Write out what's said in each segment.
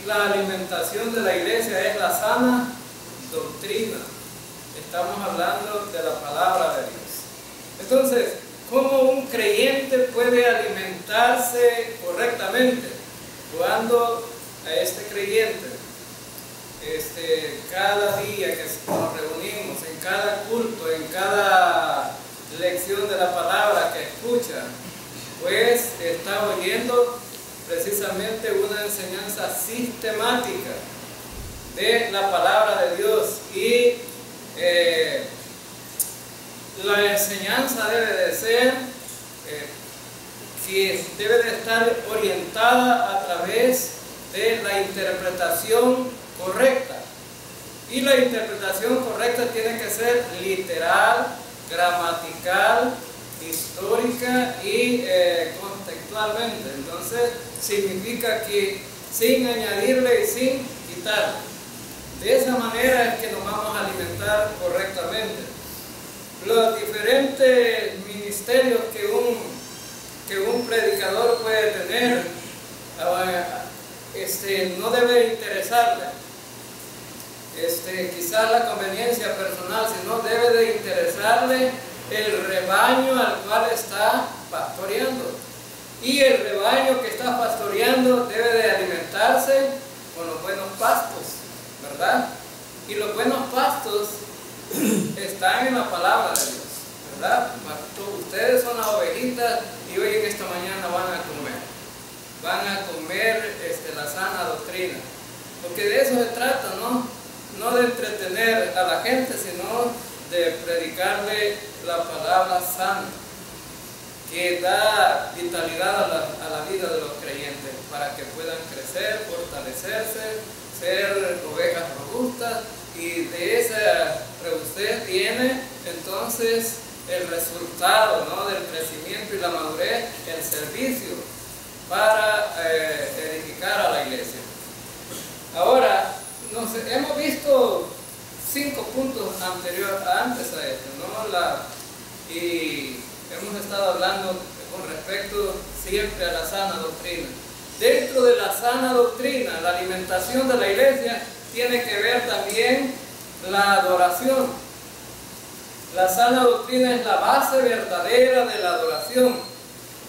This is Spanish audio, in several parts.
la alimentación de la iglesia es la sana doctrina. Estamos hablando de la palabra de Dios. Entonces, ¿cómo un creyente puede alimentarse correctamente? Cuando a este creyente, cada día que nos reunimos, en cada culto, en cada lección de la palabra que escucha, pues está oyendo precisamente una enseñanza sistemática de la palabra de Dios, y la enseñanza debe de ser que debe de estar orientada a través de la interpretación correcta, y la interpretación correcta tiene que ser literal, gramatical, histórica y contextualmente. Entonces significa que sin añadirle y sin quitarle. De esa manera es que nos vamos a alimentar correctamente. Los diferentes ministerios que un predicador puede tener, no debe interesarle quizás la conveniencia personal, sino debe de interesarle el rebaño al cual está pastoreando. Y el rebaño que está pastoreando debe de alimentarse con los buenos pastos, ¿verdad? Y los buenos pastos están en la palabra de Dios, ¿verdad? Ustedes son las ovejitas y hoy en esta mañana van a comer la sana doctrina, porque de eso se trata, no de entretener a la gente, sino de predicarle la palabra sana, que da vitalidad a la vida de los creyentes, para que puedan crecer, fortalecerse, ser ovejas robustas, y de esa robustez viene entonces el resultado, del crecimiento y la madurez, el servicio para edificar a la iglesia. Ahora, hemos visto 5 puntos antes a esto, y hemos estado hablando con respecto siempre a la sana doctrina. Dentro de la sana doctrina, la alimentación de la iglesia tiene que ver también la adoración. La sana doctrina es la base verdadera de la adoración.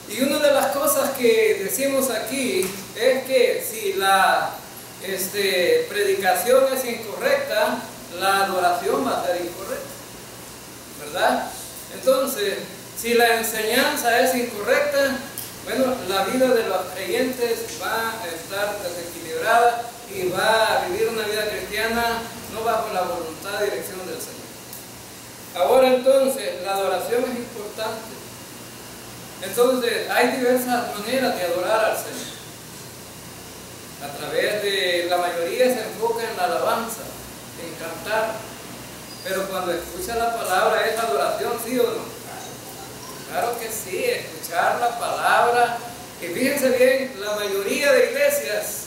Y una de las cosas que decimos aquí es que si la predicación es incorrecta, la adoración va a ser incorrecta, ¿verdad? Entonces, si la enseñanza es incorrecta, bueno, la vida de los creyentes va a estar desequilibrada y va a vivir una vida cristiana no bajo la voluntad y dirección del Señor. Ahora entonces, la adoración es importante. Entonces, hay diversas maneras de adorar al Señor. A través de, la mayoría se enfoca en la alabanza, en cantar. Pero cuando escucha la palabra, ¿es adoración, sí o no? Claro que sí, escuchar la palabra. Y fíjense bien, la mayoría de iglesias,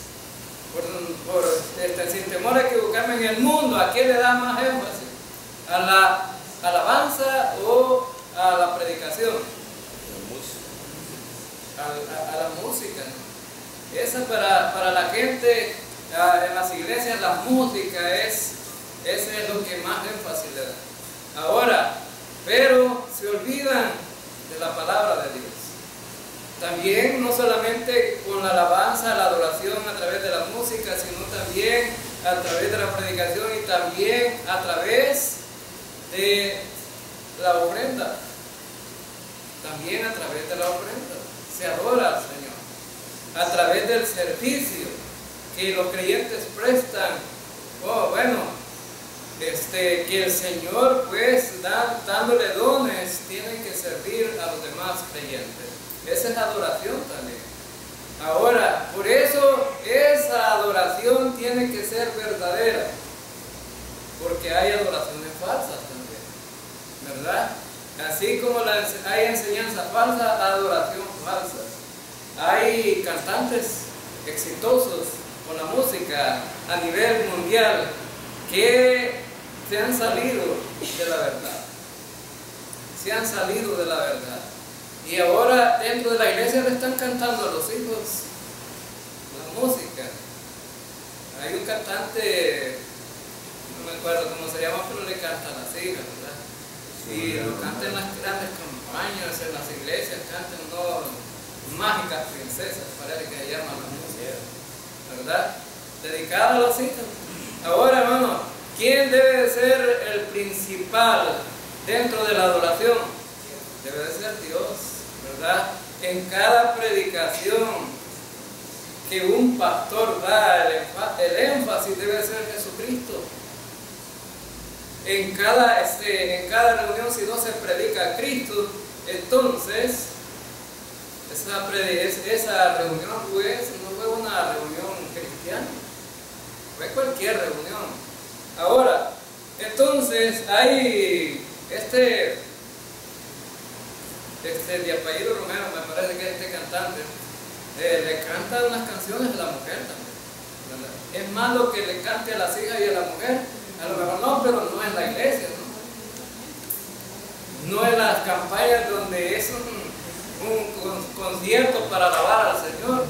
sin temor a equivocarme, en el mundo, ¿a qué le da más énfasis? ¿A la alabanza o a la predicación? A la música. Esa para la gente en las iglesias, la música ese es lo que más énfasis le da. Ahora, pero se olvidan de la palabra de Dios. También, no solamente con la alabanza, la adoración a través de la música, sino también a través de la predicación y también a través de la ofrenda. También a través de la ofrenda se adora al Señor. A través del servicio que los creyentes prestan. Que el Señor, pues, dándole dones, tiene que servir a los demás creyentes. Esa es adoración también. Ahora, por eso esa adoración tiene que ser verdadera, porque hay adoraciones falsas también, ¿verdad? Así como hay enseñanza falsa, adoración falsa. Hay cantantes exitosos con la música a nivel mundial que se han salido de la verdad. Se han salido de la verdad. Y ahora dentro de la iglesia le están cantando a los hijos la música. Hay un cantante, no me acuerdo cómo se llama, pero le canta a las hijas, ¿verdad? Y lo canta en las grandes campañas, en las iglesias, cantan, no, mágicas princesas, parece que se llaman las músicas, ¿verdad? Dedicada a los hijos. Ahora, hermano, ¿quién debe de ser el principal dentro de la adoración? Debe de ser Dios, ¿verdad? En cada predicación que un pastor da, el énfasis debe ser Jesucristo. En cada reunión, si no se predica a Cristo, entonces esa reunión pues, no fue una reunión cristiana, fue cualquier reunión. Ahora, entonces hay de apellido Romero, me parece que es este cantante, le canta unas canciones a la mujer también, ¿verdad? Es malo que le cante a las hijas y a la mujer, a lo mejor no, pero no en la iglesia, no en las campañas donde es un concierto para alabar al Señor.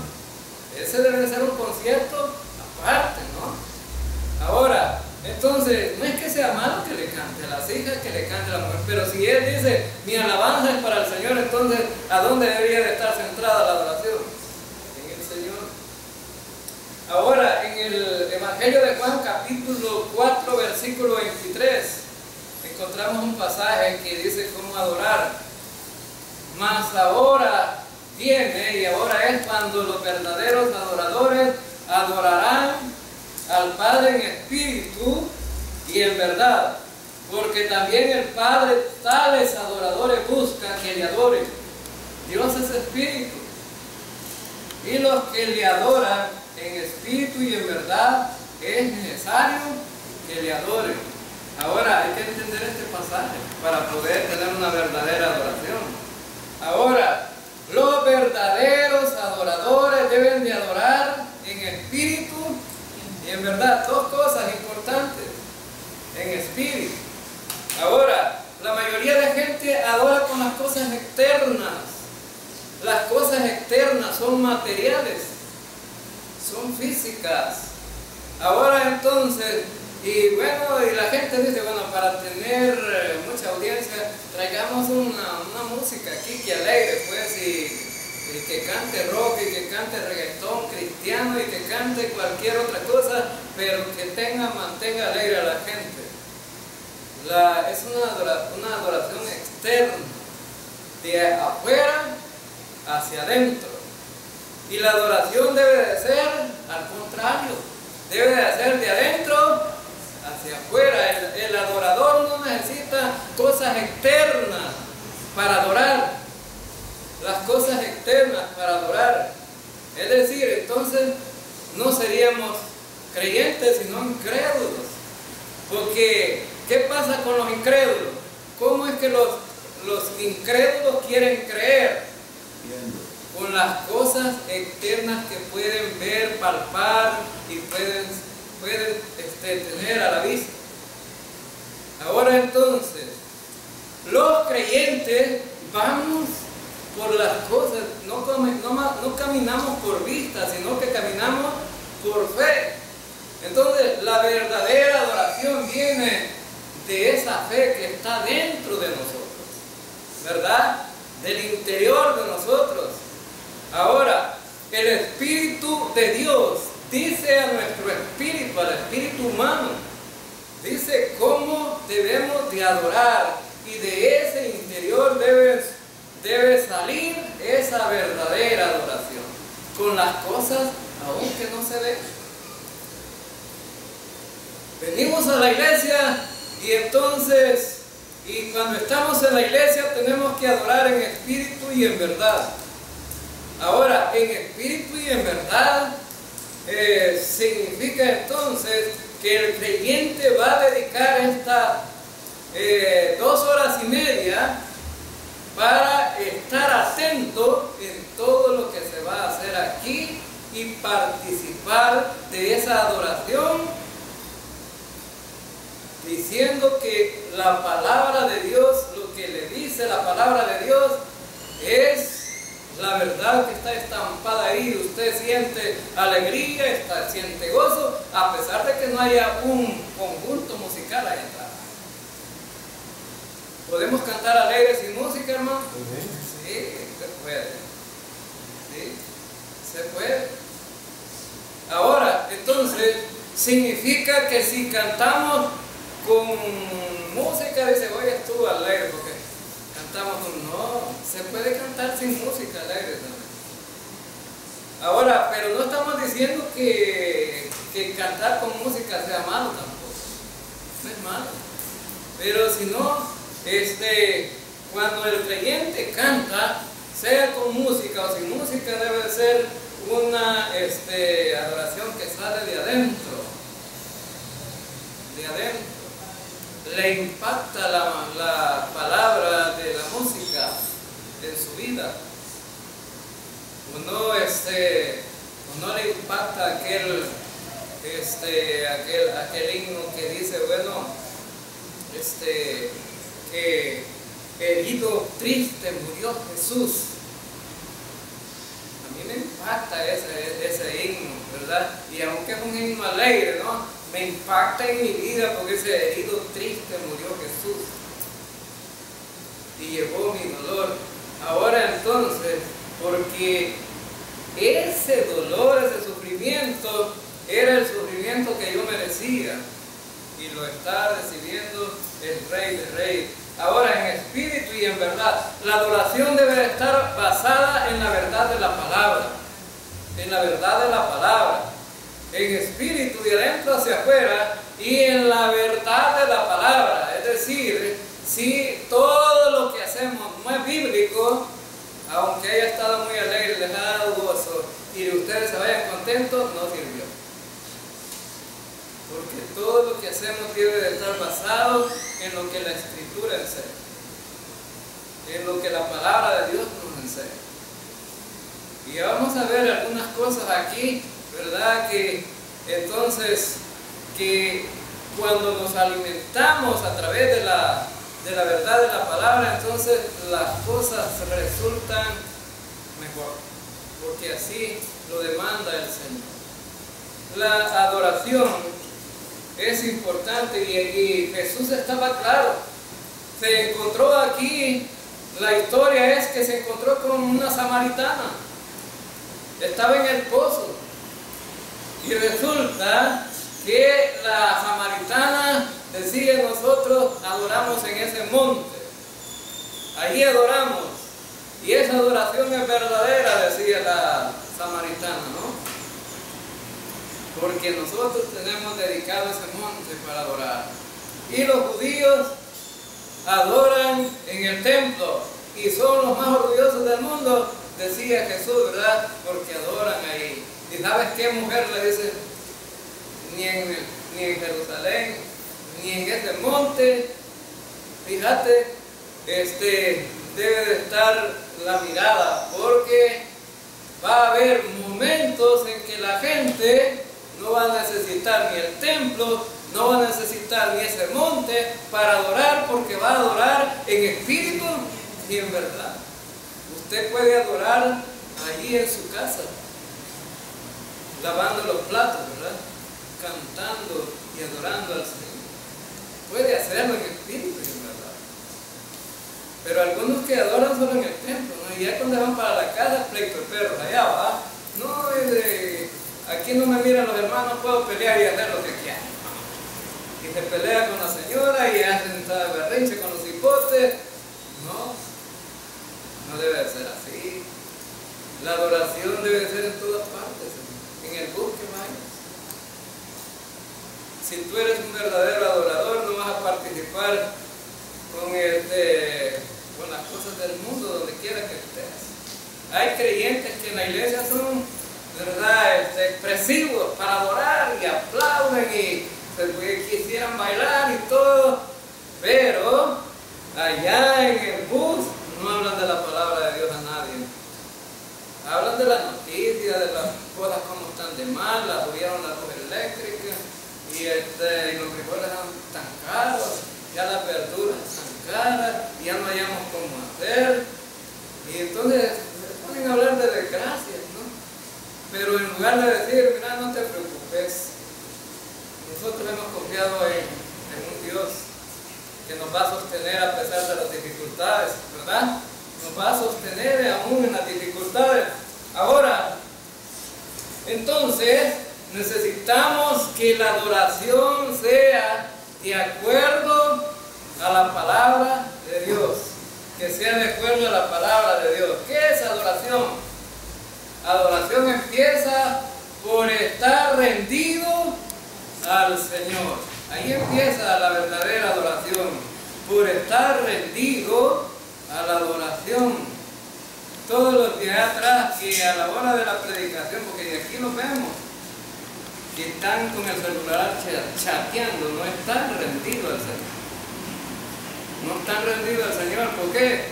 Ese debe ser un concierto aparte, ¿no? Ahora, entonces, no es que sea malo que le cante a las hijas, que le cante a la mujer, pero si él dice, mi alabanza es para el Señor, entonces, ¿a dónde debería de estar centrada la adoración? En el Señor. Ahora, en el Evangelio de Juan, capítulo 4, versículo 23, encontramos un pasaje que dice cómo adorar. Mas ahora viene, y ahora es cuando los verdaderos adoradores adorarán al Padre en espíritu y en verdad, porque también el Padre tales adoradores busca que le adoren. Dios es espíritu, y los que le adoran en espíritu y en verdad es necesario que le adoren. Ahora hay que entender este pasaje para poder tener una verdadera adoración. Ahora, los verdaderos adoradores deben de adorar en espíritu y en verdad. Dos cosas importantes: en espíritu. Ahora, la mayoría de gente adora con las cosas externas. Las cosas externas son materiales, son físicas. Ahora entonces, y bueno, y la gente dice, bueno, para tener mucha audiencia, traigamos una música aquí que alegre, pues, y que cante rock, y que cante reggaetón cristiano, y que cante cualquier otra cosa, pero que mantenga alegre a la gente. Es una adoración externa, de afuera hacia adentro. Y la adoración debe de ser al contrario, debe de ser de adentro hacia afuera. El adorador no necesita cosas externas para adorar, las cosas externas para adorar. Es decir, entonces no seríamos creyentes sino incrédulos. Porque, ¿qué pasa con los incrédulos? ¿Cómo es que los incrédulos quieren creer? Con las cosas externas que pueden ver, palpar y pueden tener a la vista. Ahora entonces, los creyentes vamos por las cosas, no caminamos por vista, sino que caminamos por fe. Entonces, la verdadera adoración viene de esa fe que está dentro de nosotros, ¿verdad? Del interior de nosotros. Ahora, el Espíritu de Dios dice a nuestro espíritu, al espíritu humano, dice cómo debemos de adorar, y de ese interior debe salir esa verdadera adoración, con las cosas aún que no se ven. Venimos a la iglesia y cuando estamos en la iglesia tenemos que adorar en espíritu y en verdad. Ahora, en espíritu y en verdad significa entonces que el creyente va a dedicar estas 2 horas y media para estar atento en todo lo que se va a hacer aquí y participar de esa adoración, diciendo que la palabra de Dios, lo que le dice la palabra de Dios, es la verdad que está estampada ahí, usted siente alegría, siente gozo, a pesar de que no haya un conjunto musical ahí atrás. ¿Podemos cantar alegres sin música, hermano? Sí, se puede. Sí, se puede. Ahora, entonces, significa que si cantamos con música, dice, oye, estuvo alegre, porque cantamos con... No, se puede cantar sin música alegre también. Ahora, pero no estamos diciendo que cantar con música sea malo tampoco. No es malo. Pero si no, cuando el creyente canta, sea con música o sin música, debe ser una adoración que sale de adentro. De adentro. Le impacta la palabra de la música en su vida. O no le impacta aquel himno que dice, bueno, que herido, triste murió Jesús. A mí me impacta ese himno, ¿verdad? Y aunque es un himno alegre, ¿no? Me impacta en mi vida porque ese herido, triste murió Jesús y llevó mi dolor. Ahora entonces, porque ese dolor, ese sufrimiento, era el sufrimiento que yo merecía y lo está recibiendo el Rey de Reyes. Ahora, en espíritu y en verdad, la adoración debe estar basada en la verdad de la palabra, en la verdad de la palabra, en espíritu de adentro hacia afuera y en la verdad de la palabra. Es decir, si todo lo que hacemos no es bíblico, aunque haya estado muy alegre, les ha dado gozo y ustedes se vayan contentos, no sirvió. Porque todo lo que hacemos debe de estar basado en lo que la Escritura enseña, en lo que la palabra de Dios nos enseña. Y vamos a ver algunas cosas aquí, ¿verdad? Que entonces, que cuando nos alimentamos a través de la verdad de la palabra, entonces las cosas resultan mejor, porque así lo demanda el Señor. La adoración es importante y Jesús estaba claro. Se encontró aquí, la historia es que se encontró con una samaritana. Estaba en el pozo y resulta que la samaritana decía, nosotros adoramos en ese monte, allí adoramos, y esa adoración es verdadera, decía la samaritana, ¿no? Porque nosotros tenemos dedicado ese monte para adorar. Y los judíos adoran en el templo y son los más orgullosos del mundo, decía Jesús, ¿verdad? Porque adoran ahí. ¿Y sabes qué mujer le dice? Ni en Jerusalén, ni en ese monte, fíjate, debe de estar la mirada, porque va a haber momentos en que la gente no va a necesitar ni el templo, no va a necesitar ni ese monte para adorar, porque va a adorar en espíritu y en verdad. Usted puede adorar allí en su casa, lavando los platos, ¿verdad? Cantando y adorando al Señor. Puede hacerlo en espíritu y en verdad. Pero algunos que adoran solo en el templo, ¿no? Y ya cuando van para la casa, pleito de perros, allá va. No, aquí no me miran los hermanos, puedo pelear y hacer lo que quiera. Y se pelea con la señora y hacen berrinche con los hipotes. No debe ser así. La adoración debe ser en todas partes, en el bus que vayas. Si tú eres un verdadero adorador, no vas a participar con las cosas del mundo, donde quiera que estés. Hay creyentes que en la iglesia son, ¿verdad?, expresivos para adorar y aplauden y quisieran bailar y todo, pero allá en el bus no hablan de la palabra de Dios a nadie. Hablan de las noticias, de las cosas como están de mal, subieron la luz eléctrica y los frijoles están tan caros, ya las verduras están caras, ya no hayamos cómo hacer. Y entonces se ponen sin hablar de desgracias, ¿no? Pero en lugar de decir, mira, no te preocupes, nosotros hemos confiado en un Dios que nos va a sostener a pesar de las dificultades, ¿verdad? Nos va a sostener aún en las dificultades. Ahora, entonces, necesitamos que la adoración sea de acuerdo a la palabra de Dios. Que sea de acuerdo a la palabra de Dios. ¿Qué es adoración? Adoración empieza por estar rendido al Señor. Ahí empieza la verdadera adoración. Por estar rendido a la adoración. Todos los de atrás que a la hora de la predicación, porque de aquí lo vemos, que están con el celular chateando, no están rendidos al Señor. No están rendidos al Señor. ¿Por qué?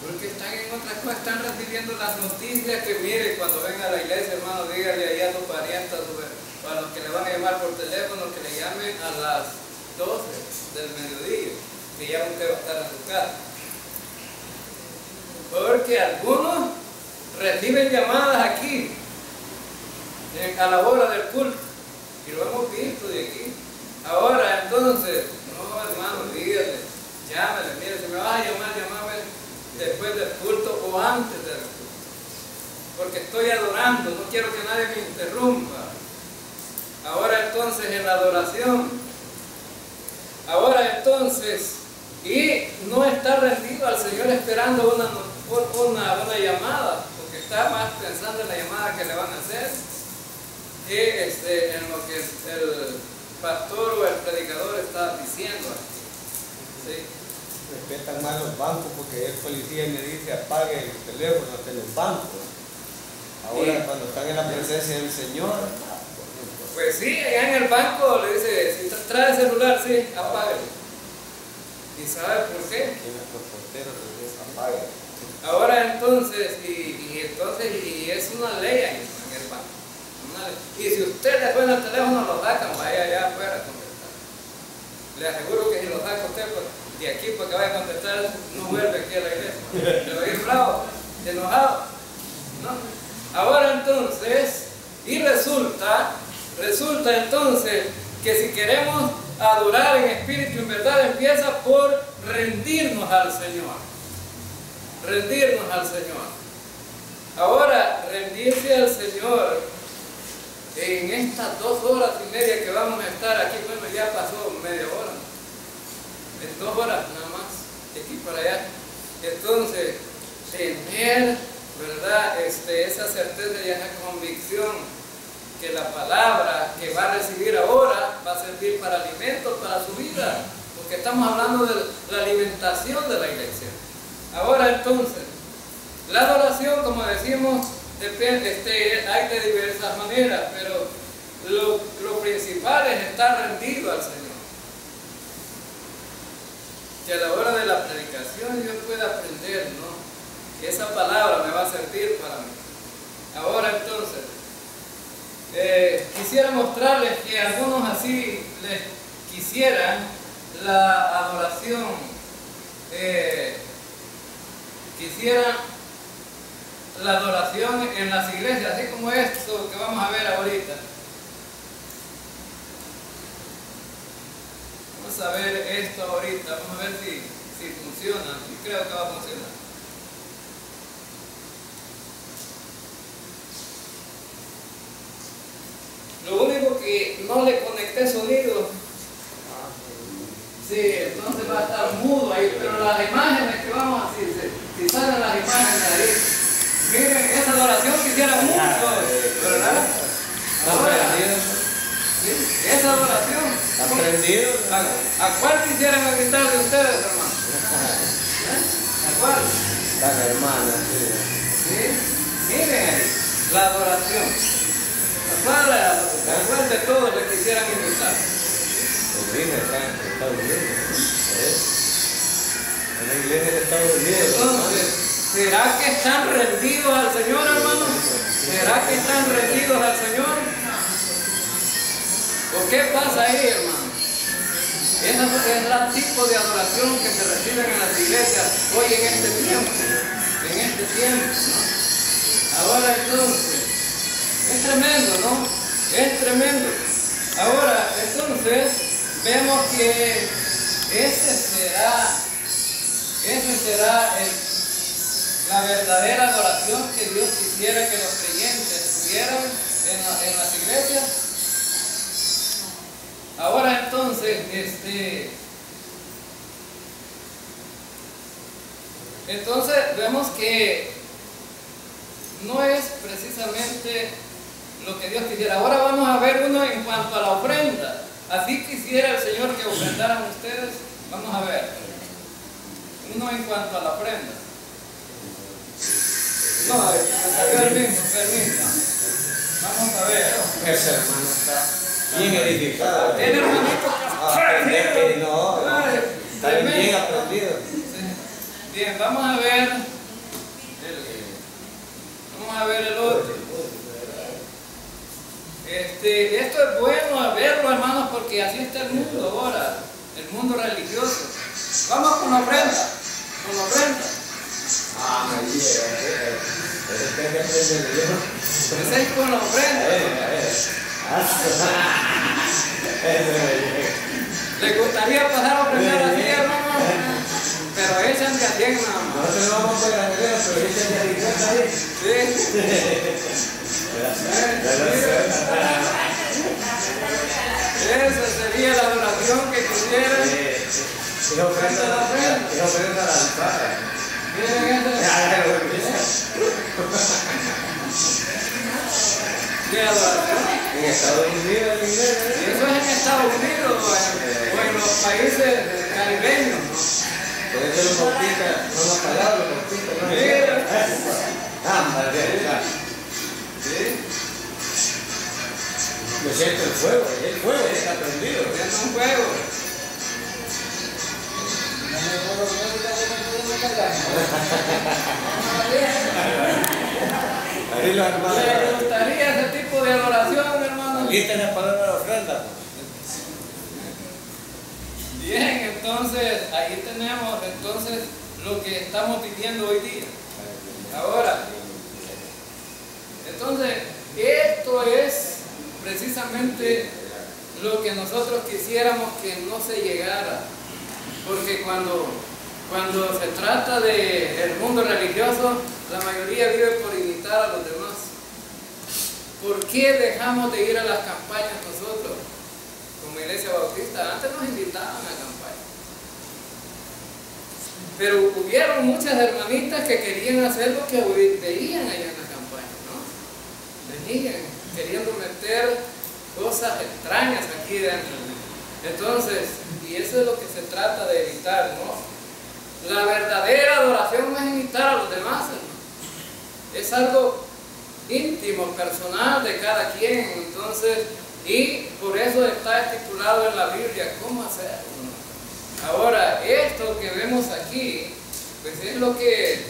Porque están en otras cosas, están recibiendo las noticias que mire, cuando venga a la iglesia, hermano, dígale ahí a los parientes, a los que le van a llamar por teléfono, que le llamen a las 12 del mediodía, que ya usted va a estar en su casa. Porque algunos reciben llamadas aquí, a la hora del culto, y lo hemos visto de aquí. Ahora, entonces, no, hermano, dígale, llámele, mire, si me vas a llamar, llámame después del culto o antes del culto, porque estoy adorando, no quiero que nadie me interrumpa. Ahora entonces en la adoración, ahora entonces, y no está rendido al Señor esperando una llamada, porque está más pensando en la llamada que le van a hacer que en lo que el pastor o el predicador está diciendo aquí. ¿Sí? Respetan más los bancos porque el policía me dice apague el teléfono hasta en los bancos. Ahora sí, cuando están en la presencia del Señor, pues sí, allá en el banco le dice, si trae el celular, sí, apáguelo. ¿Y sabe por qué? Ahora entonces, y es una ley ahí en el banco. Y si usted le suena el teléfono, lo sacan, vaya allá afuera a contestar. Le aseguro que si lo saca usted de aquí porque vaya a contestar, no vuelve aquí a la iglesia. Le va a ir bravo, enojado, ¿no? Ahora entonces, y resulta entonces que si queremos adorar en espíritu y en verdad, empieza por rendirnos al Señor. Rendirnos al Señor. Ahora, rendirse al Señor en estas 2 horas y media que vamos a estar aquí, bueno, ya pasó media hora, en 2 horas nada más, de aquí para allá. Entonces, tener, ¿verdad?, esa certeza y esa convicción que la palabra que va a recibir ahora va a servir para alimentos para su vida, porque estamos hablando de la alimentación de la iglesia. Ahora entonces, la adoración, como decimos, depende, hay de diversas maneras, pero lo principal es estar rendido al Señor. Que a la hora de la predicación yo pueda aprender, ¿no?, que esa palabra me va a servir para mí. Ahora entonces, quisiera mostrarles que algunos así les quisieran la adoración, quisieran la adoración en las iglesias, así como esto que vamos a ver ahorita. Vamos a ver esto ahorita, vamos a ver si funciona, y creo que va a funcionar. Lo único que no le conecté sonido, sí, entonces va a estar mudo ahí, pero las imágenes que vamos a decir, si salen las imágenes de ahí, miren, esa adoración quisiera mucho, ¿verdad? Ahora, ¿sí?, esa adoración. ¿Aprendido? ¿A cuál quisieran invitar de ustedes, hermano? ¿A cuál? Las hermanas, ¿Sí? Miren ahí, la adoración. ¿A cuál de todos les quisieran invitar? Pues mira, acá en Estados Unidos. En la iglesia de Estados Unidos. Entonces, ¿será que están rendidos al Señor, hermano? ¿Será que están rendidos al Señor? ¿O qué pasa ahí, hermano? Ese es el tipo de adoración que se reciben en las iglesias hoy en este tiempo. en este tiempo, ¿no? Ahora entonces, es tremendo, ¿no? Es tremendo. Ahora entonces, vemos que ese será la verdadera adoración que Dios quisiera que los creyentes tuvieran en las iglesias. Ahora entonces, entonces vemos que no es precisamente lo que Dios quisiera. Ahora vamos a ver uno en cuanto a la ofrenda. Así quisiera el Señor que ofrendaran ustedes. Vamos a ver. Uno en cuanto a la ofrenda. No, permiso. Vamos a ver. Ese hermano está bien edificado. El hermanito Está bien aprendido. Bien, vamos a ver el otro. Esto es bueno verlo, hermanos, porque así está el mundo ahora, el mundo religioso. Vamos con la ofrenda, Ese es con la ofrenda. ¿Les gustaría pasar a ofrendar así, hermano? Pero echan de a 100 nada más. Nosotros no vamos por la nevera, pero echan de a 50 ahí. Esa sería la adoración que quisieran. Y la ofrenda a la alfara. Miren ¿qué adoración? En Estados Unidos, Eso es en Estados Unidos o en los países caribeños, ¿no? Por eso los bautistas son los pagados, los bautistas, ¿no? Mira. Sí. Yo siento el fuego está prendido. Es un fuego. Ahí los hermanos. ¿Le gustaría ese tipo de adoración, hermano? Aquí está la palabra de ofrenda. Bien, entonces, ahí tenemos lo que estamos viviendo hoy día. Ahora, entonces, esto es precisamente lo que nosotros quisiéramos que no se llegara. Porque cuando se trata del mundo religioso, la mayoría vive por imitar a los demás. ¿Por qué dejamos de ir a las campañas nosotros? Como Iglesia Bautista, antes nos invitaban a campañas. Pero hubieron muchas hermanitas que querían hacer lo que veían allá en la campaña, ¿no? Venían queriendo meter cosas extrañas aquí dentro. Entonces, y eso es lo que se trata de evitar, ¿no? La verdadera adoración no es imitar a los demás, ¿no? Es algo íntimo, personal de cada quien. Entonces, y por eso está estipulado en la Biblia cómo hacerlo. Ahora, esto que vemos aquí, pues es lo que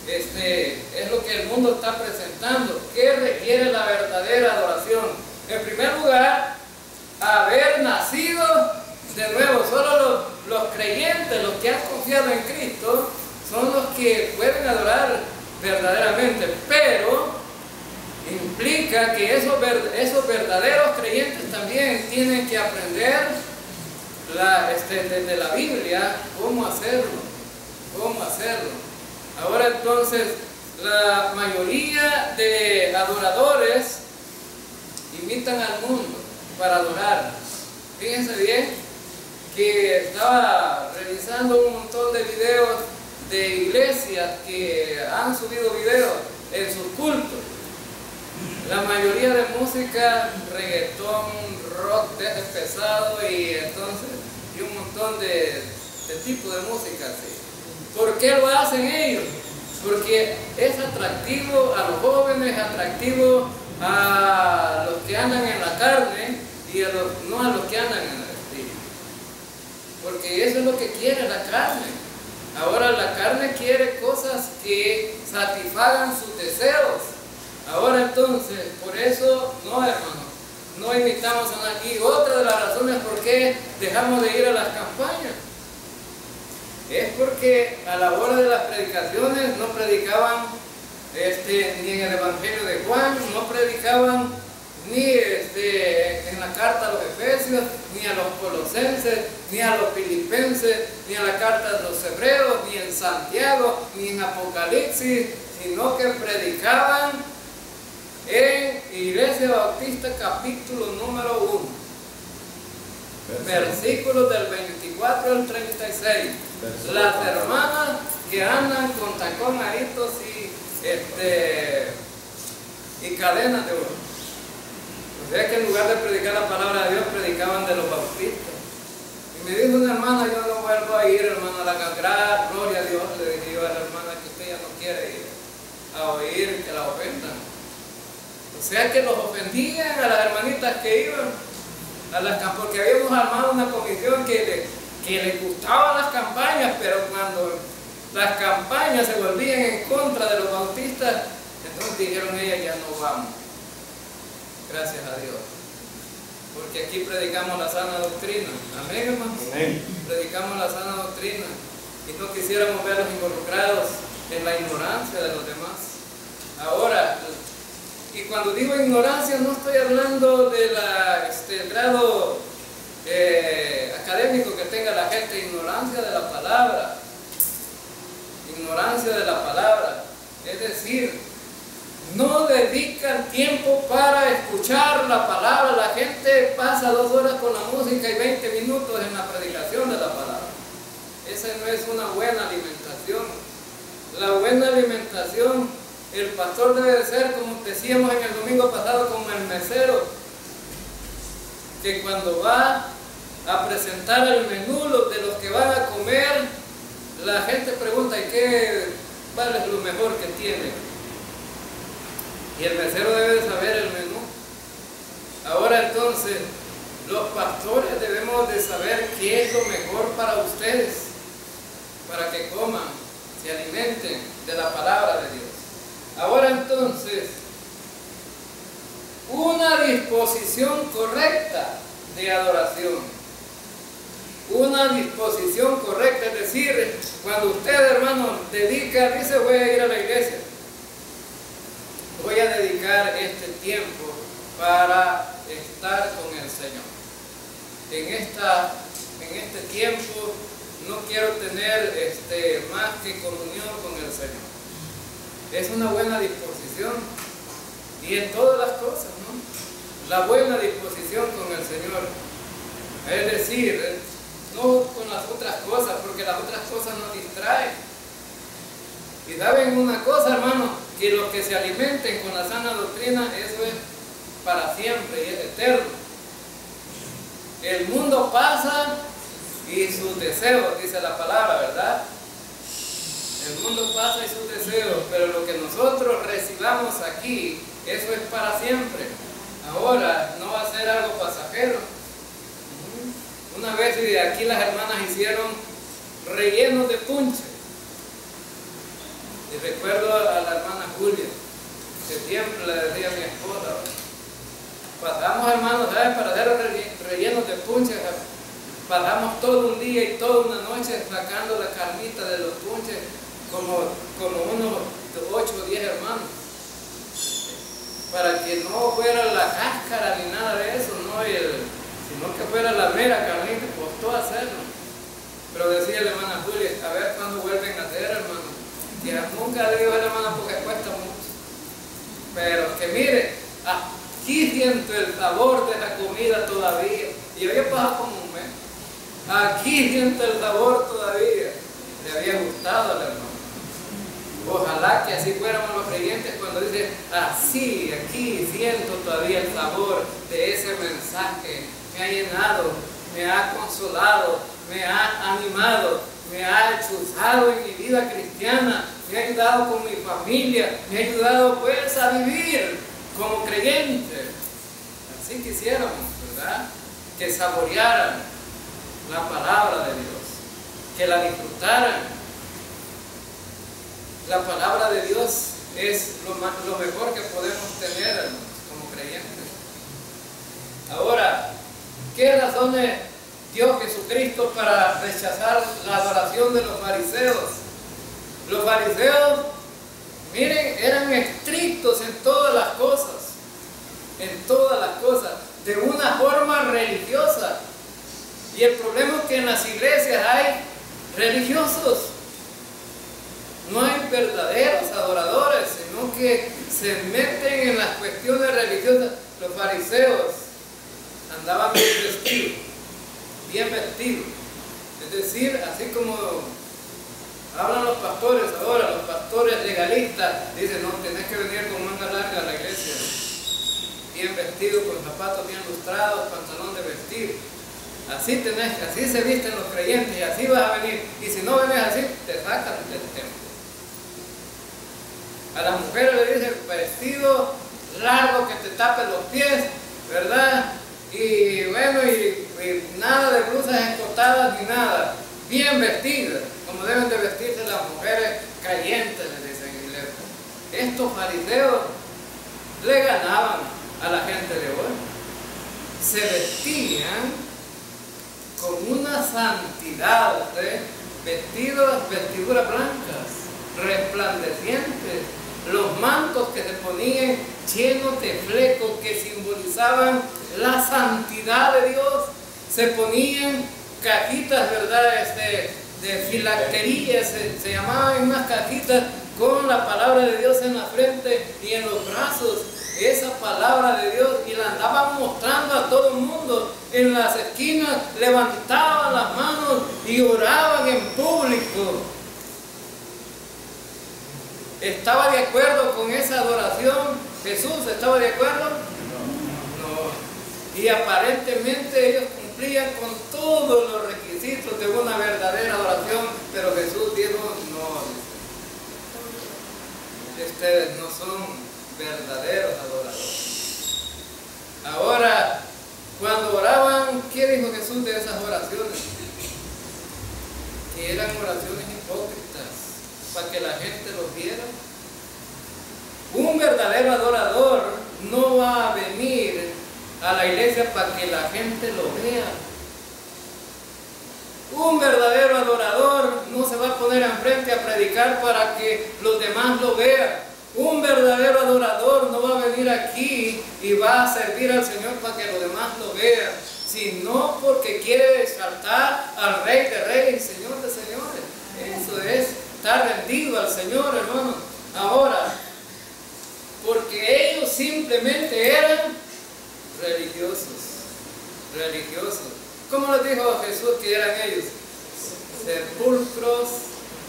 el mundo está presentando. ¿Qué requiere la verdadera adoración? En primer lugar, haber nacido de nuevo. Solo los creyentes, los que han confiado en Cristo, son los que pueden adorar verdaderamente, pero implica que esos verdaderos creyentes también tienen que aprender desde la Biblia cómo hacerlo. Ahora entonces, la mayoría de adoradores imitan al mundo para adorar. Fíjense bien que estaba revisando un montón de videos de iglesias que han subido videos en sus cultos. La mayoría de música, reggaetón, rock pesado y un montón de tipos de música así. ¿Por qué lo hacen ellos? Porque es atractivo a los jóvenes, atractivo a los que andan en la carne y no a los que andan en el espíritu. Porque eso es lo que quiere la carne. Ahora la carne quiere cosas que satisfagan sus deseos. Ahora entonces, por eso, no hermano, no imitamos a nadie. Y otra de las razones por qué dejamos de ir a las campañas Es porque a la hora de las predicaciones no predicaban ni en el Evangelio de Juan, no predicaban ni en la carta a los Efesios, ni a los Colosenses, ni a los Filipenses, ni a la carta de los Hebreos, ni en Santiago, ni en Apocalipsis, sino que predicaban en Iglesia Bautista capítulo número 1, versículos del 24 al 36. Las hermanas que andan con tacón, aritos y cadenas de oro. O sea que en lugar de predicar la palabra de Dios, predicaban de los bautistas. Y me dijo una hermana, yo no vuelvo a ir, hermana, a la cangreja, gloria a Dios, le dije yo a la hermana que usted ya no quiere ir a oír que la ofendan. O sea que los ofendían a las hermanitas que iban, porque habíamos armado una comisión que les gustaban las campañas, pero cuando las campañas se volvían en contra de los bautistas, entonces dijeron ellas, ya no vamos. Gracias a Dios. Porque aquí predicamos la sana doctrina. Amén, hermanos. Amén. Predicamos la sana doctrina. Y no quisiéramos verlos involucrados en la ignorancia de los demás. Ahora, y cuando digo ignorancia, no estoy hablando del grado académico que tenga la gente, ignorancia de la palabra. Ignorancia de la palabra. Es decir, no dedican tiempo para escuchar la palabra. La gente pasa 2 horas con la música y 20 minutos en la predicación de la palabra. Esa no es una buena alimentación. La buena alimentación, el pastor debe de ser, como decíamos en el domingo pasado, como el mesero, que cuando va a presentar el menú de los que van a comer, la gente pregunta, ¿y cuál es lo mejor que tiene? Y el mesero debe de saber el menú. Ahora entonces, los pastores debemos de saber qué es lo mejor para ustedes, para que coman, se alimenten de la palabra de Dios. Ahora entonces, una disposición correcta de adoración. Una disposición correcta, es decir, cuando usted, hermano, dice voy a ir a la iglesia, voy a dedicar este tiempo para estar con el Señor. En este tiempo no quiero tener más que comunión con el Señor. Es una buena disposición. Y en todas las cosas, ¿no? La buena disposición con el Señor. Es decir, no con las otras cosas, porque las otras cosas nos distraen. Y saben una cosa, hermano, que los que se alimenten con la sana doctrina, eso es para siempre y es eterno. El mundo pasa y sus deseos, dice la palabra, ¿verdad? El mundo pasa y sus deseos, pero lo que nosotros recibamos aquí, eso es para siempre. Ahora, no va a ser algo pasajero. Una vez aquí las hermanas hicieron rellenos de punche. Y recuerdo a la hermana Julia, que siempre le decía a mi esposa, pasamos, hermanos, ¿sabes? Para hacer rellenos de punche, pasamos todo un día y toda una noche sacando la carnita de los punches, como unos 8 o 10 hermanos, para que no fuera la cáscara ni nada de eso, sino que fuera la mera carnita. Costó hacerlo, pero decía la hermana Julia, a ver cuándo vuelven a hacer, hermano. Y nunca le digo a la hermana porque cuesta mucho, pero que mire, aquí siento el sabor de la comida todavía. Y había pasado como un mes, aquí siento el sabor todavía. Le había gustado a la hermana. Ojalá que así fuéramos los creyentes cuando dicen, así, aquí siento todavía el sabor de ese mensaje. Me ha llenado, me ha consolado, me ha animado, me ha ayudado en mi vida cristiana, me ha ayudado con mi familia, me ha ayudado pues a vivir como creyente. Así quisiéramos, ¿verdad? Que saborearan la palabra de Dios, que la disfrutaran. La palabra de Dios es lo mejor que podemos tener, hermanos, como creyentes. Ahora, ¿qué razones Dios Jesucristo para rechazar la adoración de los fariseos. Los fariseos, miren, eran estrictos en todas las cosas, de una forma religiosa. Y el problema es que en las iglesias hay religiosos. No hay verdaderos adoradores, sino que se meten en las cuestiones religiosas. Los fariseos andaban bien vestidos. Es decir, así como hablan los pastores ahora, los pastores legalistas, dicen, no, tenés que venir con manga larga a la iglesia. Bien vestido, con zapatos bien lustrados, pantalón de vestir. Así se visten los creyentes y así vas a venir. Y si no vienes así, te sacan del templo. A las mujeres le dicen vestido largo que te tape los pies, ¿verdad? Y bueno, y nada de blusas escotadas ni nada. Bien vestidas, como deben de vestirse las mujeres calientes, le dicen. Estos fariseos le ganaban a la gente de hoy. Se vestían con una santidad, vestiduras blancas, resplandecientes, los mantos que se ponían llenos de flecos que simbolizaban la santidad de Dios, se ponían cajitas, ¿verdad? De filactería, se llamaban unas cajitas con la palabra de Dios en la frente y en los brazos, esa palabra de Dios, y la andaban mostrando a todo el mundo. En las esquinas levantaban las manos y oraban en público. ¿Estaba de acuerdo con esa adoración Jesús? ¿Estaba de acuerdo? No. Y aparentemente ellos cumplían con todos los requisitos de una verdadera adoración, pero Jesús dijo, no, ustedes no son verdaderos adoradores. Ahora, cuando oraban, ¿qué dijo Jesús de esas oraciones? Que eran oraciones hipócritas, para que la gente los viera. Un verdadero adorador no va a venir a la iglesia para que la gente lo vea. Un verdadero adorador no se va a poner enfrente a predicar para que los demás lo vean. Un verdadero adorador no va a venir aquí y va a servir al Señor para que los demás lo vean, sino porque quiere exaltar al Rey de Reyes y Señor de Señores. Eso es estar rendido al Señor, hermano. Ahora, porque ellos simplemente eran religiosos. ¿Cómo les dijo Jesús que eran ellos? Sepulcros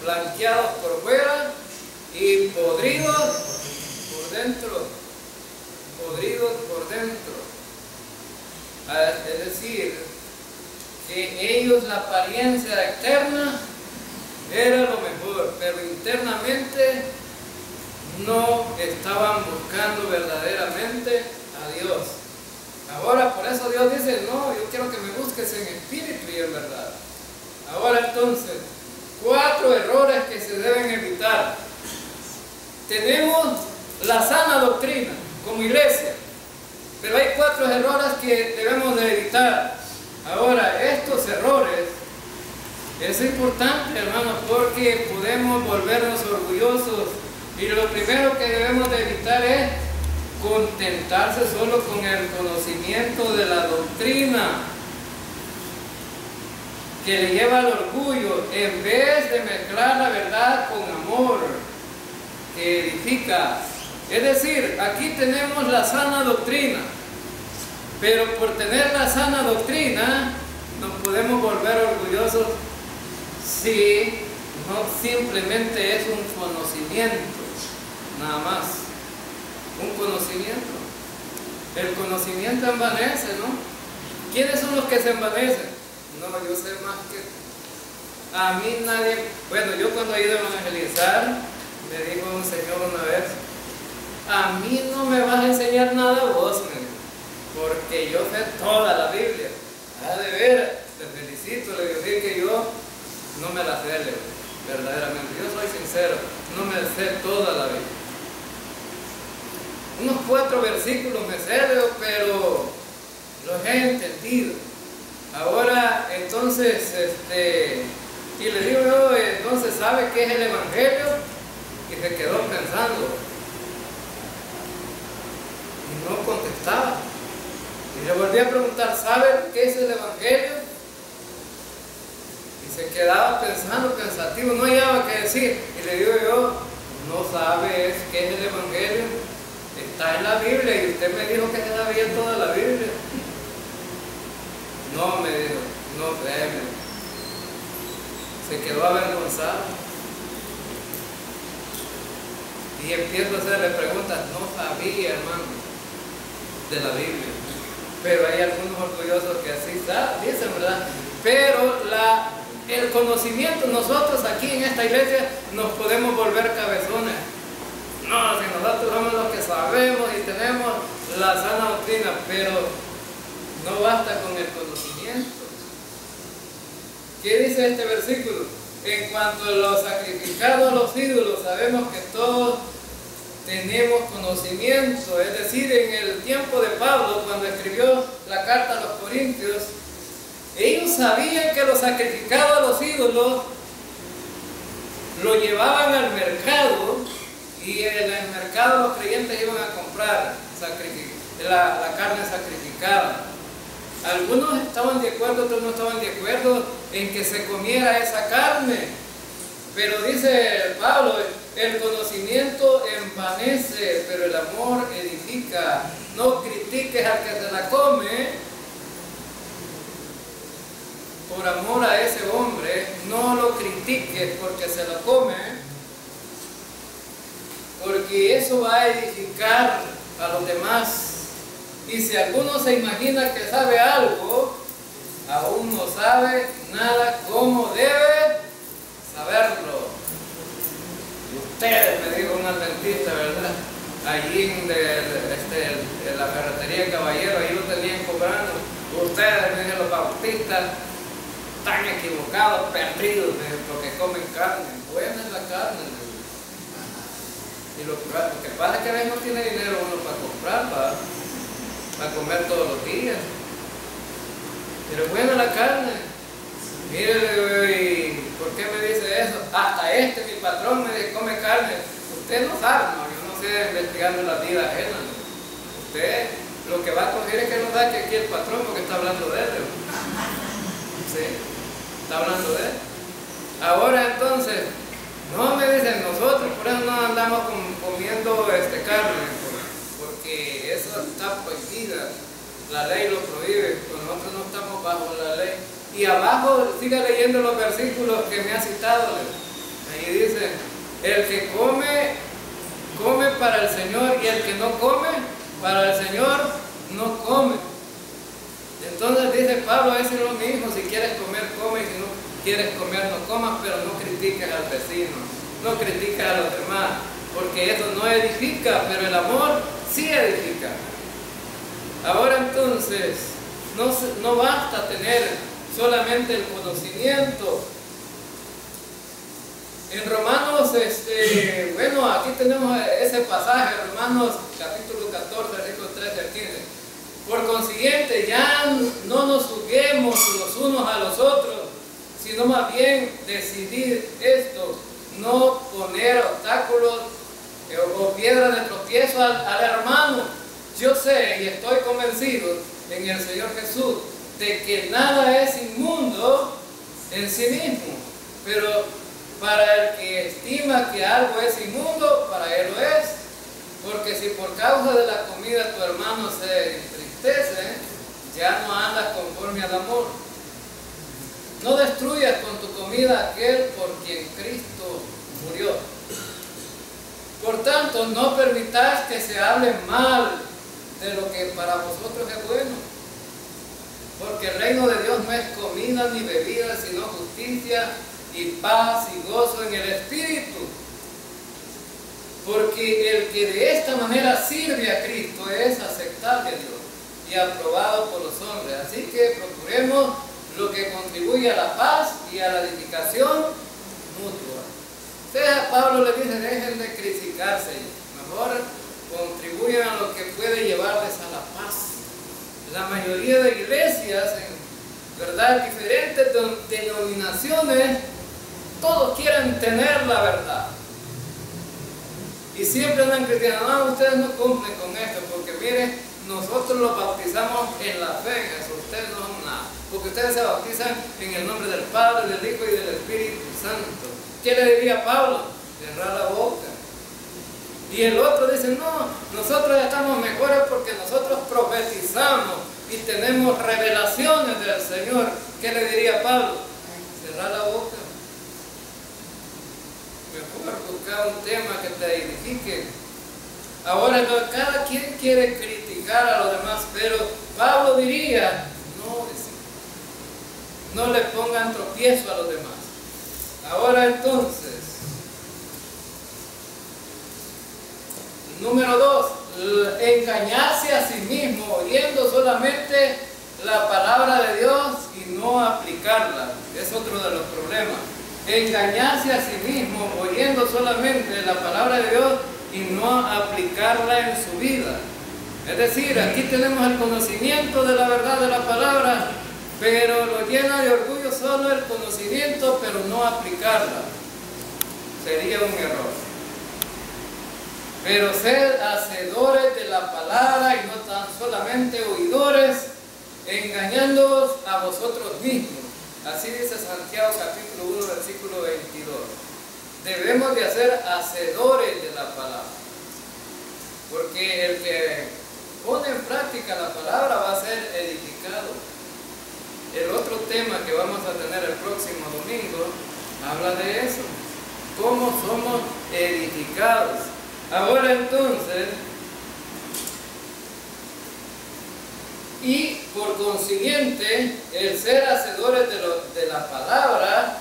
blanqueados por fuera y podridos por dentro. Es decir, que ellos, la apariencia externa era lo mejor, pero internamente no estaban buscando verdaderamente a Dios. Ahora, por eso Dios dice, no, yo quiero que me busques en espíritu y en verdad. Ahora entonces, 4 errores que se deben evitar. Tenemos la sana doctrina como iglesia, pero hay 4 errores que debemos de evitar. Ahora, estos errores es importante, hermanos, porque podemos volvernos orgullosos, y lo primero que debemos de evitar es contentarse solo con el conocimiento de la doctrina que le lleva al orgullo, en vez de mezclar la verdad con amor que edifica. Es decir, aquí tenemos la sana doctrina, pero por tener la sana doctrina nos podemos volver orgullosos si no simplemente es un conocimiento, nada más, un conocimiento. El conocimiento envanece, ¿no? ¿Quiénes son los que se envanecen? No, yo sé más que... A mí nadie... Bueno, yo cuando he ido a evangelizar, me dijo un señor una vez, a mí no me vas a enseñar nada vos, porque yo sé toda la Biblia. Ah, de veras, te felicito, le dije que yo no me la sé leer, verdaderamente. Yo soy sincero, no me sé toda la Biblia. Unos 4 versículos me sé, pero los he entendido. Ahora, entonces, y le digo yo, entonces, ¿sabe qué es el Evangelio? Y se quedó pensando. Y no contestaba. Y le volví a preguntar, ¿sabe qué es el Evangelio? Y se quedaba pensando, pensativo, no hallaba qué decir. Y le digo yo, ¿no sabe qué es el Evangelio? Está en la Biblia y usted me dijo que se sabía toda la Biblia. No, me dijo, no sé, se quedó avergonzado. Y empiezo a hacerle preguntas, no sabía, hermano, de la Biblia. Pero hay algunos orgullosos que así dicen, ¿verdad? Pero el conocimiento, nosotros aquí en esta iglesia nos podemos volver cabezones. No, si nosotros somos los que sabemos y tenemos la sana doctrina, pero no basta con el conocimiento. ¿Qué dice este versículo? En cuanto a los sacrificados a los ídolos, sabemos que todos tenemos conocimiento. Es decir, en el tiempo de Pablo, cuando escribió la carta a los Corintios, ellos sabían que los sacrificados a los ídolos lo llevaban al mercado, y en el mercado los creyentes iban a comprar la carne sacrificada. Algunos estaban de acuerdo, otros no estaban de acuerdo en que se comiera esa carne. Pero dice Pablo, el conocimiento envanece, pero el amor edifica. No critiques al que se la come. Por amor a ese hombre, no lo critiques porque se la come, porque eso va a edificar a los demás. Y si alguno se imagina que sabe algo, aún no sabe nada como debe saberlo. Ustedes, me dijo un adventista, ¿verdad? Allí en la ferretería Caballero, ahí lo tenían cobrando. Ustedes, me dijeron los bautistas, están equivocados, perdidos, porque comen carne. Buena es la carne. Y lo que pasa es que a veces no tiene dinero uno para comprar, para comer todos los días. Pero buena la carne. Mire, ¿y por qué me dice eso? Hasta mi patrón me dice, come carne. Usted no sabe, no, yo no sé investigando la vida ajena. Usted lo que va a coger es que no saque aquí el patrón porque está hablando de él. ¿Sí? Está hablando de él. Ahora entonces, no me dicen nosotros, por eso no andamos comiendo carne, porque eso está prohibida. La ley lo prohíbe, pero nosotros no estamos bajo la ley. Y abajo sigue leyendo los versículos que me ha citado. Ahí dice, el que come, come para el Señor, y el que no come, para el Señor no come. Entonces dice Pablo, ese es lo mismo, si quieres comer, come, y si no quieres comer, no comas, pero no critiques al vecino, no critiques a los demás, porque eso no edifica, pero el amor sí edifica. Ahora entonces, no basta tener solamente el conocimiento. En Romanos, bueno, aquí tenemos ese pasaje, Romanos capítulo 14, versículos 13 al 15. Por consiguiente, ya no nos juzguemos los unos a los otros, sino más bien decidir esto, no poner obstáculos o piedras de tropiezo al hermano. Yo sé y estoy convencido en el Señor Jesús de que nada es inmundo en sí mismo, pero para el que estima que algo es inmundo, para él lo es. Porque si por causa de la comida tu hermano se entristece, ya no andas conforme al amor. No destruyas con tu comida aquel por quien Cristo murió. Por tanto, no permitáis que se hable mal de lo que para vosotros es bueno. Porque el reino de Dios no es comida ni bebida, sino justicia y paz y gozo en el Espíritu. Porque el que de esta manera sirve a Cristo es aceptable a Dios y aprobado por los hombres. Así que procuremos lo que contribuye a la paz y a la edificación mutua. Entonces a Pablo le dice, dejen de criticarse, mejor contribuyan a lo que puede llevarles a la paz. La mayoría de iglesias, ¿verdad? Diferentes denominaciones, todos quieren tener la verdad. Y siempre andan criticando, no, ustedes no cumplen con esto, porque miren, nosotros los bautizamos en la fe, en eso, ustedes no son nada. Porque ustedes se bautizan en el nombre del Padre, del Hijo y del Espíritu Santo. ¿Qué le diría Pablo? Cerrar la boca. Y el otro dice, no, nosotros estamos mejores porque nosotros profetizamos y tenemos revelaciones del Señor. ¿Qué le diría Pablo? Cerrar la boca. Mejor buscar un tema que te edifique. Ahora, cada quien quiere criticar a los demás, pero Pablo diría, no le pongan tropiezo a los demás. Ahora entonces, número 2, engañarse a sí mismo, oyendo solamente la palabra de Dios y no aplicarla. Es otro de los problemas. Engañarse a sí mismo, oyendo solamente la palabra de Dios y no aplicarla en su vida. Es decir, aquí tenemos el conocimiento de la verdad de la palabra, pero lo llena de orgullo solo el conocimiento, pero no aplicarla. Sería un error. Pero sed hacedores de la palabra y no tan solamente oidores, engañándoos a vosotros mismos. Así dice Santiago capítulo 1, versículo 22. Debemos de hacer hacedores de la palabra. Porque el que pone en práctica la palabra va a ser edificado. El otro tema que vamos a tener el próximo domingo habla de eso. ¿Cómo somos edificados? Ahora entonces, y por consiguiente, el ser hacedores de la palabra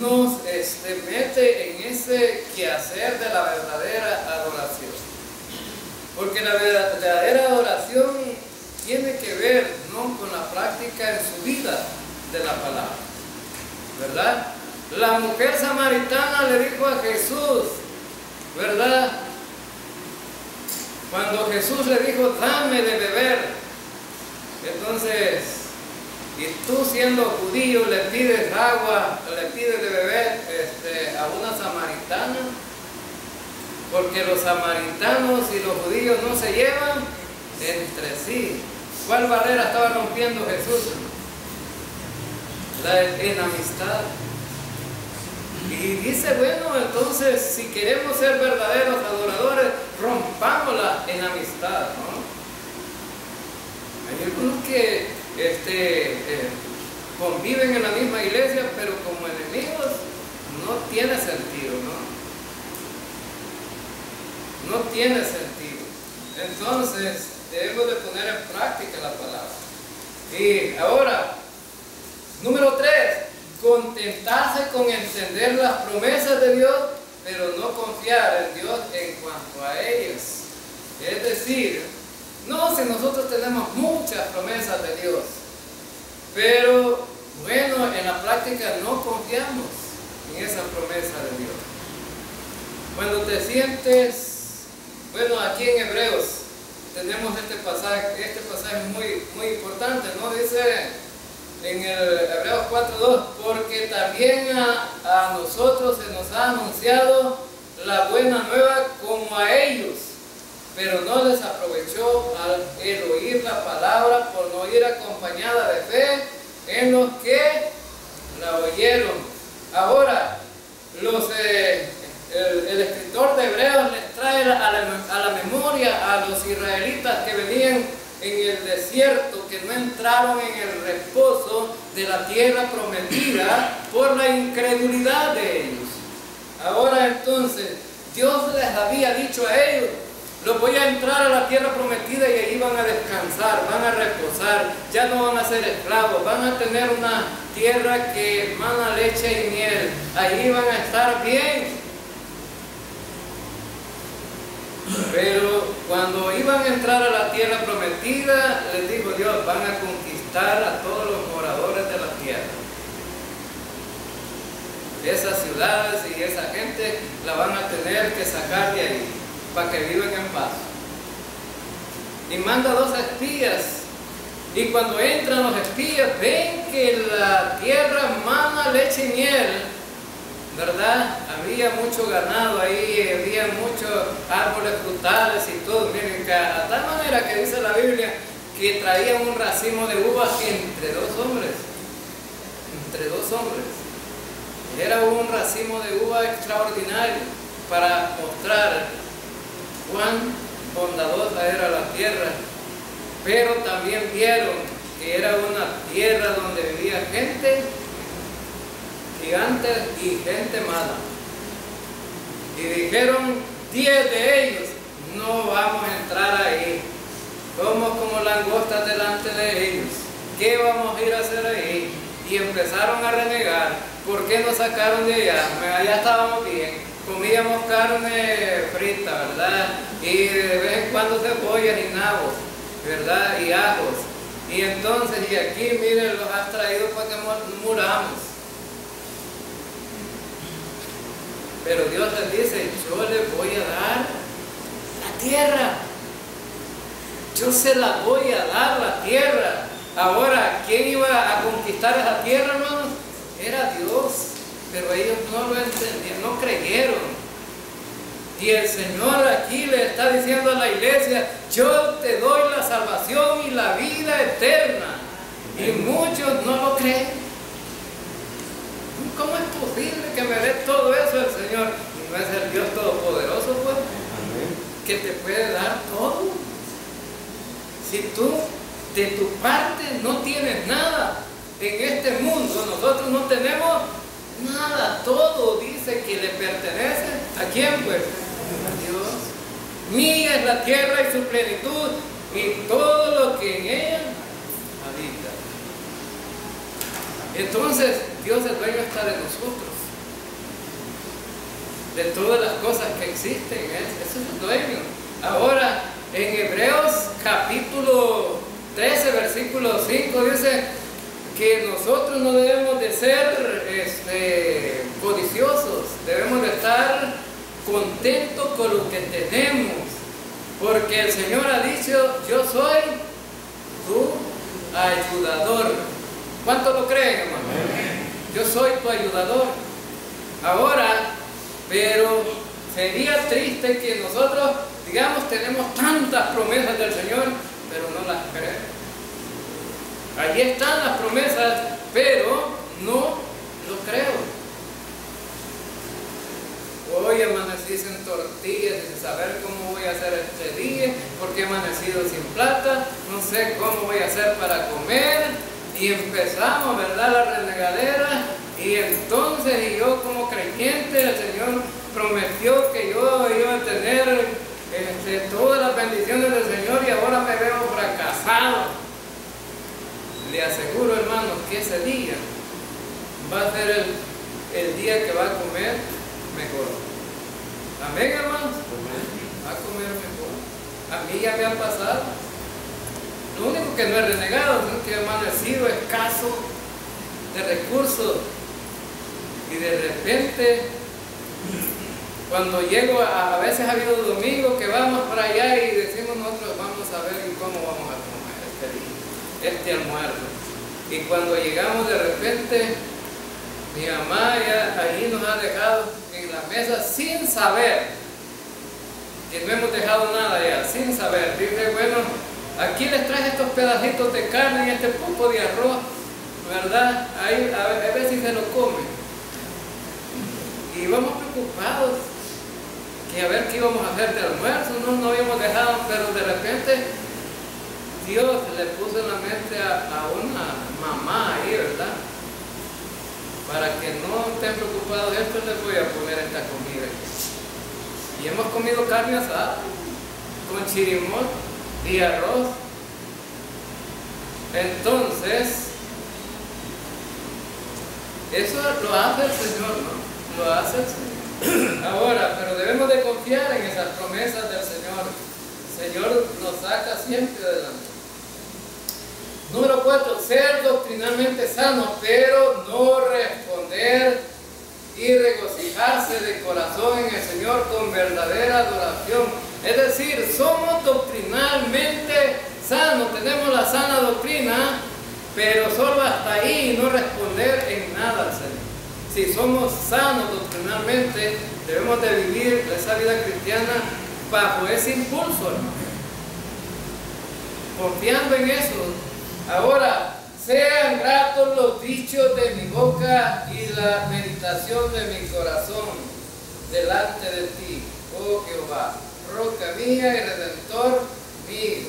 nos mete en ese quehacer de la verdadera adoración. Porque la verdadera adoración tiene que ver, ¿no?, con la práctica en su vida de la palabra, ¿verdad? La mujer samaritana le dijo a Jesús, ¿verdad? Cuando Jesús le dijo, dame de beber, entonces, y tú siendo judío le pides agua, le pides de beber a una samaritana, porque los samaritanos y los judíos no se llevan entre sí. ¿Cuál barrera estaba rompiendo Jesús? La enemistad. Y dice, bueno, entonces si queremos ser verdaderos adoradores, rompámosla en amistad, ¿no? Hay algunos que conviven en la misma iglesia, pero como enemigos no tiene sentido, ¿no? No tiene sentido. Entonces, debemos de poner en práctica la palabra. Y ahora, número 3, contentarse con entender las promesas de Dios, pero no confiar en Dios en cuanto a ellas. Es decir, no, si nosotros tenemos muchas promesas de Dios, pero bueno, en la práctica no confiamos en esa promesa de Dios. Cuando te sientes, bueno, aquí en Hebreos tenemos este pasaje es muy importante, ¿no? Dice en el Hebreos 4:2, porque también a nosotros se nos ha anunciado la buena nueva como a ellos, pero no les aprovechó el oír la palabra por no ir acompañada de fe en los que la oyeron. Ahora, el escritor de Hebreos les trae a la memoria a los israelitas que venían en el desierto, que no entraron en el reposo de la tierra prometida por la incredulidad de ellos. Ahora entonces, Dios les había dicho a ellos, los voy a entrar a la tierra prometida y ahí van a descansar, van a reposar, ya no van a ser esclavos, van a tener una tierra que emana leche y miel, ahí van a estar bien. Pero cuando iban a entrar a la tierra prometida, les dijo Dios, van a conquistar a todos los moradores de la tierra. Esas ciudades y esa gente la van a tener que sacar de ahí, para que vivan en paz. Y manda 2 espías Y cuando entran los espías, ven que la tierra mana leche y miel, ¿verdad? Había mucho ganado ahí, había muchos árboles frutales y todo. Miren, a tal manera que dice la Biblia que traían un racimo de uvas entre dos hombres. Era un racimo de uva extraordinario para mostrar cuán bondadosa era la tierra. Pero también vieron que era una tierra donde vivía gente gigante y gente mala. Y dijeron 10 de ellos, no vamos a entrar ahí. Somos como langostas delante de ellos. ¿Qué vamos a ir a hacer ahí? Y empezaron a renegar. ¿Por qué nos sacaron de allá? Allá estábamos bien. Comíamos carne frita, ¿verdad? Y de vez en cuando cebollas y nabos, ¿verdad? Y ajos. Y entonces, y aquí, miren, los has traído para que muramos. Pero Dios les dice, yo les voy a dar la tierra. Yo se la voy a dar la tierra. Ahora, ¿quién iba a conquistar esa tierra, hermanos? Era Dios. Pero ellos no lo entendían, no creyeron. Y el Señor aquí le está diciendo a la iglesia, yo te doy la salvación y la vida eterna. Y muchos no lo creen. ¿Cómo es posible que me dé todo eso el Señor? ¿No es el Dios Todopoderoso, pues? Que te puede dar todo. Si tú de tu parte no tienes nada en este mundo, nosotros no tenemos nada, todo dice que le pertenece. ¿A quién, pues? A Dios. Mía es la tierra y su plenitud y todo lo que en ella habita. Entonces, Dios el dueño está de nosotros, de todas las cosas que existen, eso es el dueño. Ahora, en Hebreos capítulo 13, versículo 5 dice que nosotros no debemos de ser codiciosos, debemos de estar contentos con lo que tenemos, porque el Señor ha dicho, yo soy tu ayudador. ¿Cuánto lo creen, hermano? Yo soy tu ayudador. Ahora, pero sería triste que nosotros, digamos, tenemos tantas promesas del Señor, pero no las creemos. Allí están las promesas, pero no lo creo. Hoy amanecí sin tortillas, sin saber cómo voy a hacer este día, porque he amanecido sin plata, no sé cómo voy a hacer para comer. Y empezamos, ¿verdad?, la renegadera. Y entonces, y yo como creyente, el Señor prometió que yo iba a tener todas las bendiciones del Señor, y ahora me veo fracasado. Le aseguro, hermanos, que ese día va a ser el día que va a comer mejor. Amén, hermanos. Va a comer mejor. A mí ya me ha pasado. Lo único que no he renegado es que he amanecido escaso de recursos. Y de repente, cuando llego, a veces ha habido domingos que vamos para allá y decimos nosotros, vamos a ver cómo vamos a comer este almuerzo. Y cuando llegamos, de repente, mi mamá ya ahí nos ha dejado en la mesa sin saber que no hemos dejado nada ya, sin saber. Dice, bueno, aquí les traje estos pedacitos de carne y este poco de arroz, ¿verdad? Ahí a veces se lo comen. Y vamos preocupados que a ver qué íbamos a hacer de almuerzo, no habíamos dejado, pero de repente Dios le puso en la mente a una mamá ahí, ¿verdad? Para que no estén preocupados, esto les voy a poner esta comida. Y hemos comido carne asada con chirimol y arroz. Entonces, eso lo hace el Señor, ¿no? Lo hace el Señor. Ahora, pero debemos de confiar en esas promesas del Señor. El Señor nos saca siempre adelante. Número 4, ser doctrinalmente sano, pero no responder y regocijarse de corazón en el Señor con verdadera adoración. Es decir, somos doctrinalmente sano, tenemos la sana doctrina, pero solo hasta ahí, no responder en nada al Señor. Si somos sanos doctrinalmente, debemos de vivir esa vida cristiana bajo ese impulso, hermano, confiando en eso. Ahora, sean gratos los dichos de mi boca y la meditación de mi corazón delante de ti, oh Jehová, roca mía y redentor mío.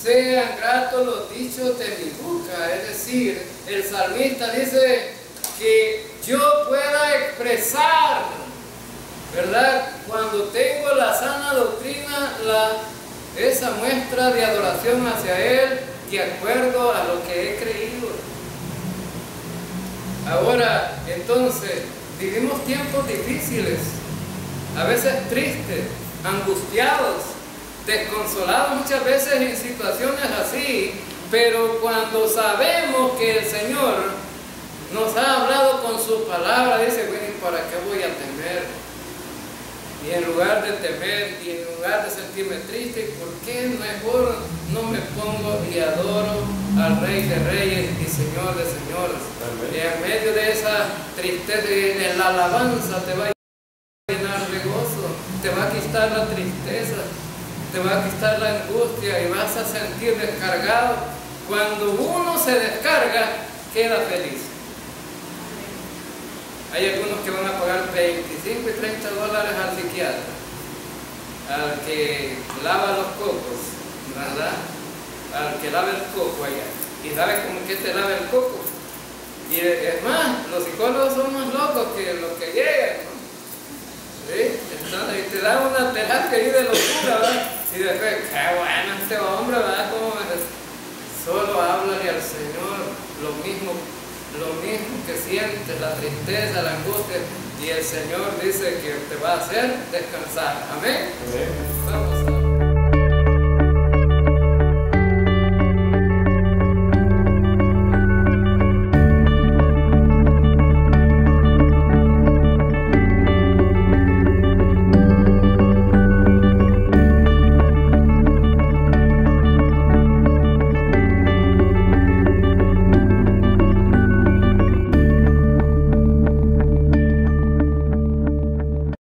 Sean gratos los dichos de mi boca, es decir, el salmista dice que yo pueda expresar, ¿verdad? Cuando tengo la sana doctrina, esa muestra de adoración hacia Él, de acuerdo a lo que he creído. Ahora, entonces, vivimos tiempos difíciles, a veces tristes, angustiados, desconsolados muchas veces en situaciones así, pero cuando sabemos que el Señor nos ha hablado con su palabra, dice, bueno, ¿y para qué voy a temer? Y en lugar de temer y en lugar de sentirme triste, ¿por qué mejor no me pongo y adoro al Rey de Reyes y Señor de Señores? Y en medio de esa tristeza, en la alabanza te va a llenar de gozo, te va a quitar la tristeza, te va a quitar la angustia y vas a sentir descargado. Cuando uno se descarga, queda feliz. Hay algunos que van a pagar 25 y 30 dólares al psiquiatra, al que lava los cocos, ¿verdad? Al que lava el coco allá. ¿Y sabes cómo que te lava el coco? Y es más, los psicólogos son más locos que los que llegan, ¿no? ¿Sí? Entonces, y te da una terapia ahí de locura, ¿verdad? Y después, qué bueno este hombre, ¿verdad? Solo háblale al Señor lo mismo que sientes, la tristeza, la angustia, y el Señor dice que te va a hacer descansar. Amén. Amén. Vamos a